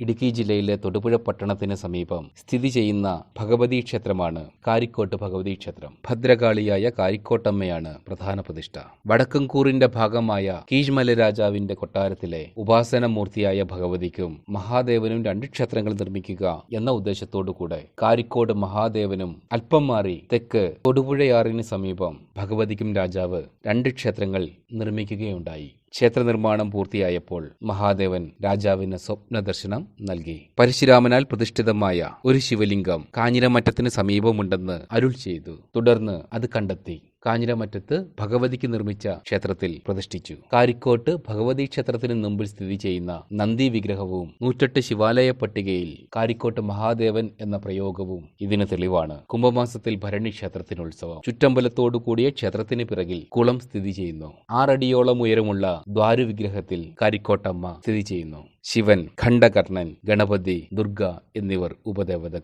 ഇടുക്കി ജില്ലയിലെ തൊടുപുഴ പട്ടണത്തിന് സമീപം സ്ഥിതി ചെയ്യുന്ന ഭഗവതി ക്ഷേത്രമാണ് കാരിക്കോട്ട് ഭഗവതി ക്ഷേത്രം. ഭദ്രകാളിയായ കാരിക്കോട്ടമ്മയാണ് പ്രധാന പ്രതിഷ്ഠ. വടക്കൻകൂറിന്റെ ഭാഗമായ കീഴ്മല രാജാവിന്റെ കൊട്ടാരത്തിലെ ഉപാസനമൂർത്തിയായ ഭഗവതിക്കും മഹാദേവനും രണ്ട് ക്ഷേത്രങ്ങൾ നിർമ്മിക്കുക എന്ന ഉദ്ദേശത്തോടുകൂടെ കാരിക്കോട് മഹാദേവനും അല്പം മാറി തെക്ക് തൊടുപുഴയാറിന് സമീപം ഭഗവതിക്കും രാജാവ് രണ്ട് ക്ഷേത്രങ്ങൾ നിർമ്മിക്കുകയുണ്ടായി. ക്ഷേത്ര നിർമ്മാണം പൂർത്തിയായപ്പോൾ മഹാദേവൻ രാജാവിന് സ്വപ്ന ദർശനം നൽകി. പരശുരാമനാൽ പ്രതിഷ്ഠിതമായ ഒരു ശിവലിംഗം കാഞ്ഞിരമറ്റത്തിന് സമീപമുണ്ടെന്ന് അരുൾ ചെയ്തു. തുടർന്ന് അത് കണ്ടെത്തി കാഞ്ഞിരമറ്റത്ത് ഭഗവതിക്ക് നിർമ്മിച്ച ക്ഷേത്രത്തിൽ പ്രതിഷ്ഠിച്ചു. കാരിക്കോട്ട് ഭഗവതി ക്ഷേത്രത്തിന് മുമ്പിൽ സ്ഥിതി ചെയ്യുന്ന നന്ദി വിഗ്രഹവും 108 ശിവാലയ പട്ടികയിൽ കാരിക്കോട്ട് മഹാദേവൻ എന്ന പ്രയോഗവും ഇതിന് തെളിവാണ്. കുംഭമാസത്തിൽ ഭരണി ക്ഷേത്രത്തിന് ഉത്സവം. ചുറ്റമ്പലത്തോടു കൂടിയ ക്ഷേത്രത്തിന് പിറകിൽ കുളം സ്ഥിതി ചെയ്യുന്നു. 6 അടിയോളം ഉയരമുള്ള ദ്വാരു വിഗ്രഹത്തിൽ കാരിക്കോട്ടമ്മ സ്ഥിതി ചെയ്യുന്നു. ശിവൻ, ഖണ്ഡകർണൻ, ഗണപതി, ദുർഗ എന്നിവർ ഉപദേവതകൾ.